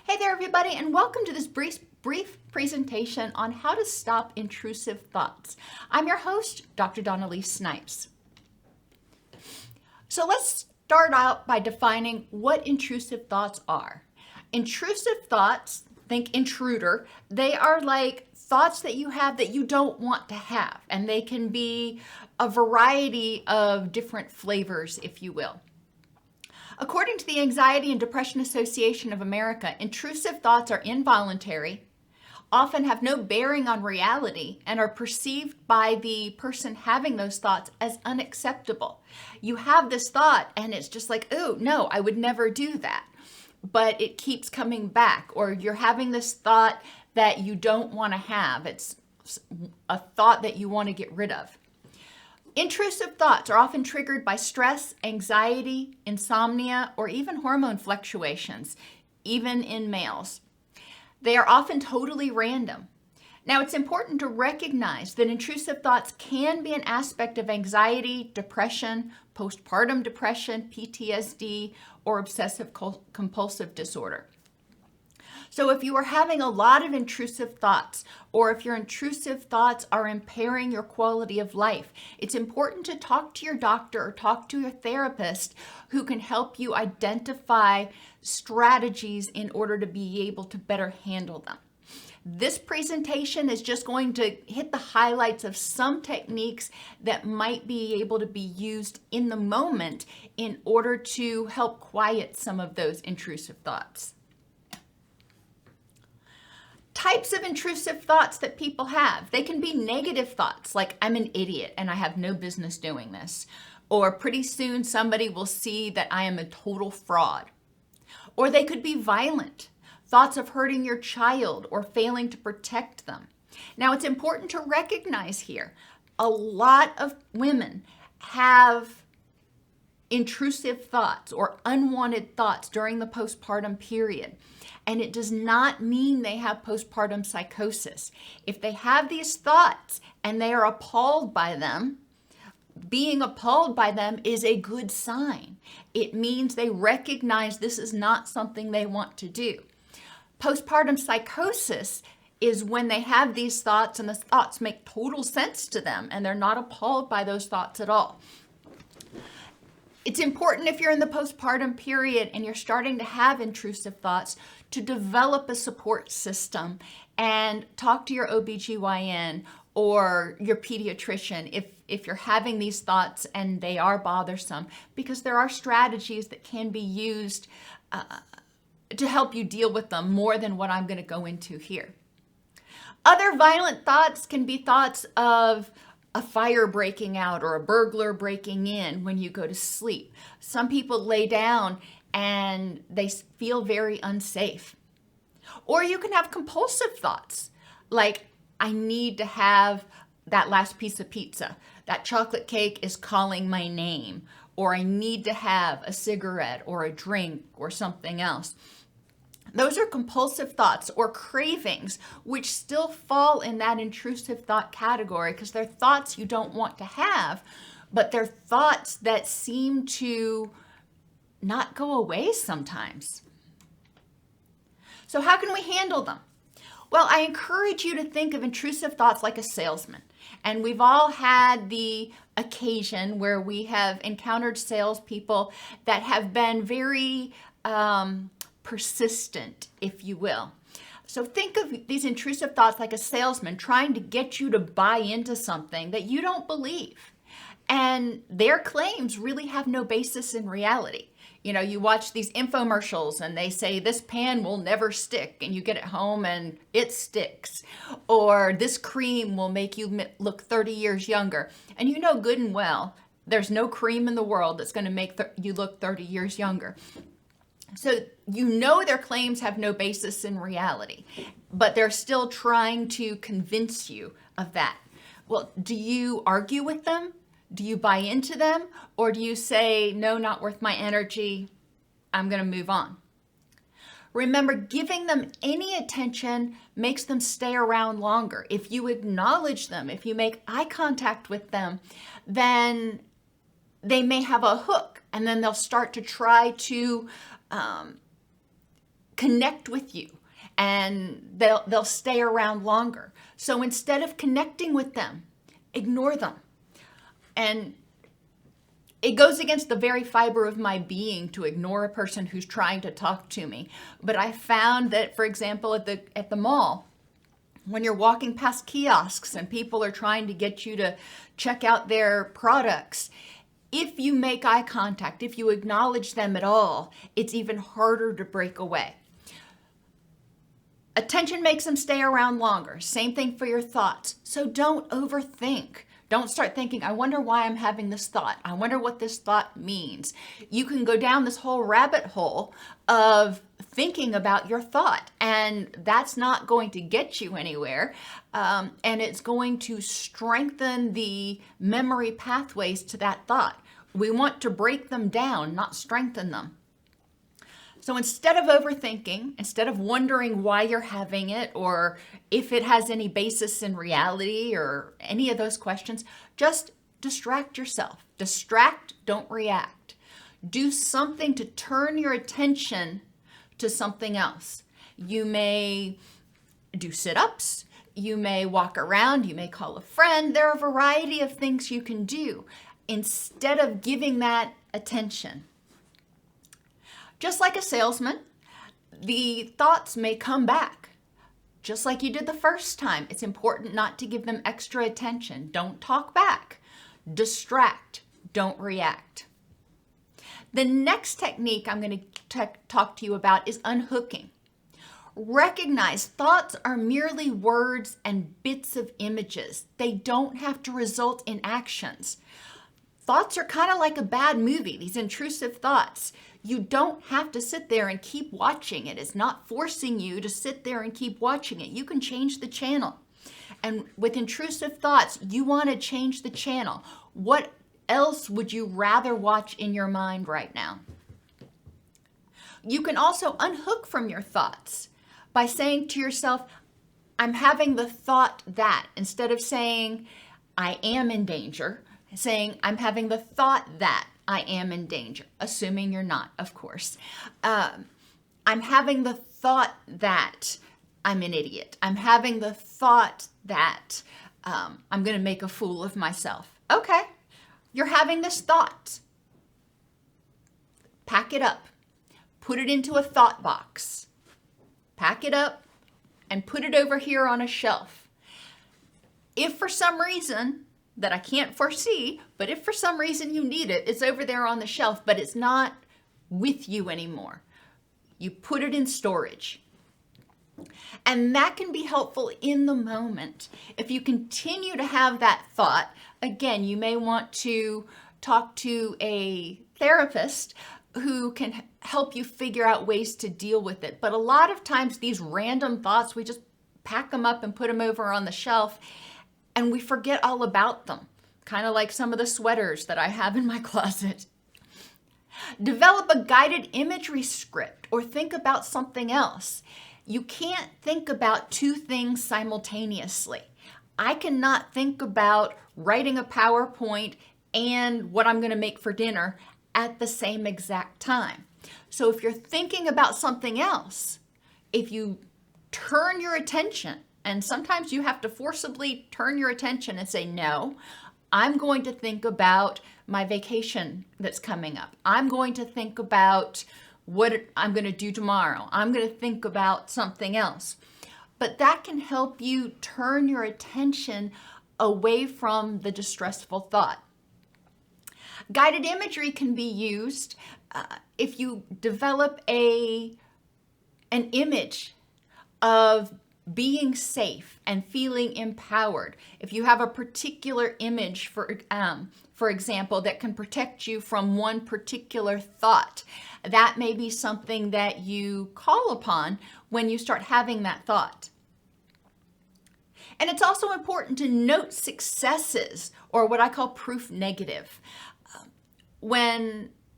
Hey there, everybody, and welcome to this brief presentation on how to stop intrusive thoughts. I'm your host, Dr. Elise Snipes. So let's start out by defining what intrusive thoughts are. Intrusive thoughts, think intruder, they are like thoughts that you have that you don't want to have, and they can be a variety of different flavors, if you will. According to the Anxiety and Depression Association of America, intrusive thoughts are involuntary, often have no bearing on reality, and are perceived by the person having those thoughts as unacceptable. You have this thought and it's just like, oh, no, I would never do that. But it keeps coming back, or you're having this thought that you don't want to have. It's a thought that you want to get rid of. Intrusive thoughts are often triggered by stress, anxiety, insomnia, or even hormone fluctuations, even in males. They are often totally random. Now, it's important to recognize that intrusive thoughts can be an aspect of anxiety, depression, postpartum depression, PTSD, or obsessive compulsive disorder. So if you are having a lot of intrusive thoughts, or if your intrusive thoughts are impairing your quality of life, it's important to talk to your doctor or talk to your therapist who can help you identify strategies in order to be able to better handle them. This presentation is just going to hit the highlights of some techniques that might be able to be used in the moment in order to help quiet some of those intrusive thoughts. Types of intrusive thoughts that people have. They can be negative thoughts, like I'm an idiot and I have no business doing this. Or pretty soon somebody will see that I am a total fraud. Or they could be violent, thoughts of hurting your child or failing to protect them. Now, it's important to recognize here, a lot of women have intrusive thoughts or unwanted thoughts during the postpartum period. And it does not mean they have postpartum psychosis. If they have these thoughts and they are appalled by them, being appalled by them is a good sign. It means they recognize this is not something they want to do. Postpartum psychosis is when they have these thoughts and the thoughts make total sense to them and they're not appalled by those thoughts at all. It's important if you're in the postpartum period and you're starting to have intrusive thoughts to develop a support system and talk to your OBGYN or your pediatrician if you're having these thoughts and they are bothersome, because there are strategies that can be used to help you deal with them more than what I'm going to go into here. Other violent thoughts can be thoughts of a fire breaking out or a burglar breaking in when you go to sleep. Some people lay down and they feel very unsafe. Or you can have compulsive thoughts, like I need to have that last piece of pizza. That chocolate cake is calling my name. Or I need to have a cigarette or a drink or something else. Those are compulsive thoughts or cravings, which still fall in that intrusive thought category because they're thoughts you don't want to have, but they're thoughts that seem to not go away sometimes. So how can we handle them? Well, I encourage you to think of intrusive thoughts like a salesman. And we've all had the occasion where we have encountered salespeople that have been very persistent, if you will. So think of these intrusive thoughts like a salesman trying to get you to buy into something that you don't believe. And their claims really have no basis in reality. You know, you watch these infomercials and they say this pan will never stick and you get it home and it sticks. Or this cream will make you look 30 years younger. And you know good and well, there's no cream in the world that's going to make you look 30 years younger. So you know their claims have no basis in reality, but they're still trying to convince you of that. Well, do you argue with them? Do you buy into them? Or do you say, no, not worth my energy, I'm going to move on? Remember, giving them any attention makes them stay around longer. If you acknowledge them, if you make eye contact with them, then they may have a hook and then they'll start to try to connect with you, and they'll stay around longer. So instead of connecting with them, ignore them. And it goes against the very fiber of my being to ignore a person who's trying to talk to me. But I found that, for example, at the mall, when you're walking past kiosks and people are trying to get you to check out their products, if you make eye contact, if you acknowledge them at all, it's even harder to break away. Attention makes them stay around longer. Same thing for your thoughts. So don't overthink. Don't start thinking, I wonder why I'm having this thought. I wonder what this thought means. You can go down this whole rabbit hole of thinking about your thought, and that's not going to get you anywhere. And it's going to strengthen the memory pathways to that thought. We want to break them down, not strengthen them. So instead of overthinking, instead of wondering why you're having it or if it has any basis in reality or any of those questions, just distract yourself. Distract, don't react. Do something to turn your attention to something else. You may do sit-ups, you may walk around, you may call a friend. There are a variety of things you can do instead of giving that attention. Just like a salesman, the thoughts may come back. Just like you did the first time, it's important not to give them extra attention. Don't talk back. Distract, don't react. The next technique I'm going to talk to you about is unhooking. Recognize thoughts are merely words and bits of images. They don't have to result in actions. Thoughts are kind of like a bad movie, these intrusive thoughts. You don't have to sit there and keep watching it. It's not forcing you to sit there and keep watching it. You can change the channel. And with intrusive thoughts, you want to change the channel. What else would you rather watch in your mind right now? You can also unhook from your thoughts by saying to yourself, I'm having the thought that, instead of saying, I am in danger, saying, I'm having the thought that I am in danger, assuming you're not, of course. I'm having the thought that I'm an idiot. I'm having the thought that I'm going to make a fool of myself. Okay, you're having this thought. Pack it up. Put it into a thought box. Pack it up and put it over here on a shelf. If for some reason that I can't foresee, but if for some reason you need it, it's over there on the shelf, but it's not with you anymore. You put it in storage. And that can be helpful in the moment. If you continue to have that thought, again, you may want to talk to a therapist who can help you figure out ways to deal with it. But a lot of times these random thoughts, we just pack them up and put them over on the shelf, and we forget all about them, kind of like some of the sweaters that I have in my closet. Develop a guided imagery script or think about something else. You can't think about two things simultaneously. I cannot think about writing a PowerPoint and what I'm going to make for dinner at the same exact time. So if you're thinking about something else, if you turn your attention, and sometimes you have to forcibly turn your attention and say, no, I'm going to think about my vacation that's coming up. I'm going to think about what I'm going to do tomorrow. I'm going to think about something else. But that can help you turn your attention away from the distressful thought. Guided imagery can be used if you develop an image of being safe and feeling empowered. If you have a particular image, for example, that can protect you from one particular thought, that may be something that you call upon when you start having that thought. And it's also important to note successes, or what I call proof negative.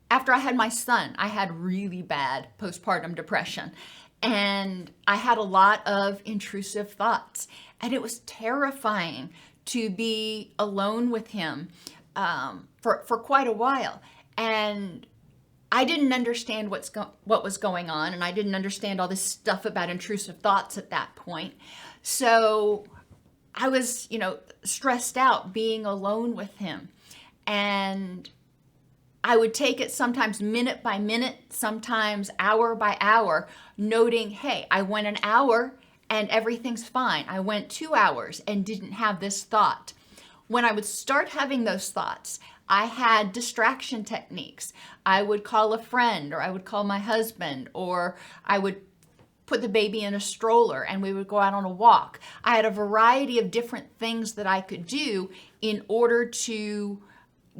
After I had my son, I had really bad postpartum depression. And I had a lot of intrusive thoughts, and it was terrifying to be alone with him for quite a while. And I didn't understand what was going on, and I didn't understand all this stuff about intrusive thoughts at that point. So I was, stressed out being alone with him. And I would take it sometimes minute by minute, sometimes hour by hour, noting, hey, I went an hour and everything's fine. I went 2 hours and didn't have this thought. When I would start having those thoughts, I had distraction techniques. I would call a friend, or I would call my husband, or I would put the baby in a stroller and we would go out on a walk. I had a variety of different things that I could do in order to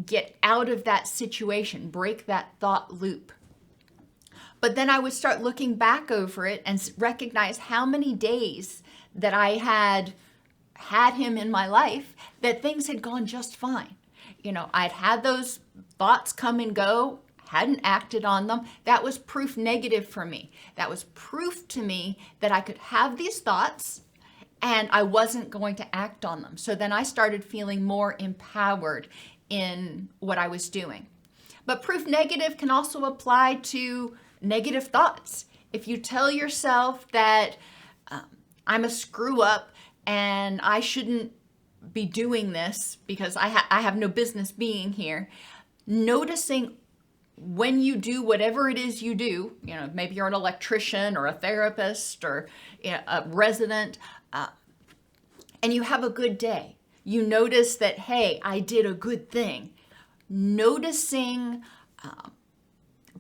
get out of that situation, break that thought loop. But then I would start looking back over it and recognize how many days that I had him in my life that things had gone just fine. I'd had those thoughts come and go, hadn't acted on them. That was proof negative for me. That was proof to me that I could have these thoughts and I wasn't going to act on them. So then I started feeling more empowered in what I was doing. But proof negative can also apply to negative thoughts. If you tell yourself that I'm a screw up and I shouldn't be doing this because I have no business being here, noticing when you do whatever it is you do, maybe you're an electrician or a therapist or a resident, and you have a good day. You notice that, hey, I did a good thing. Noticing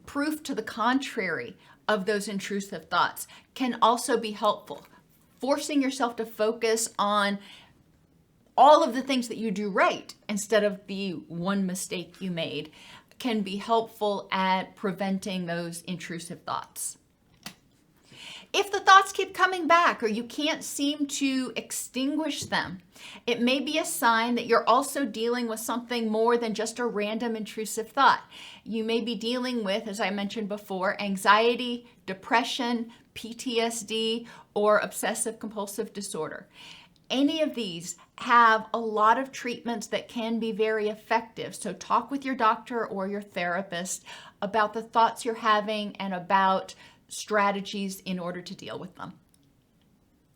proof to the contrary of those intrusive thoughts can also be helpful. Forcing yourself to focus on all of the things that you do right instead of the one mistake you made can be helpful at preventing those intrusive thoughts. If the thoughts keep coming back or you can't seem to extinguish them, it may be a sign that you're also dealing with something more than just a random intrusive thought. You may be dealing with, as I mentioned before, anxiety, depression, PTSD, or obsessive compulsive disorder. Any of these have a lot of treatments that can be very effective. So talk with your doctor or your therapist about the thoughts you're having and about strategies in order to deal with them.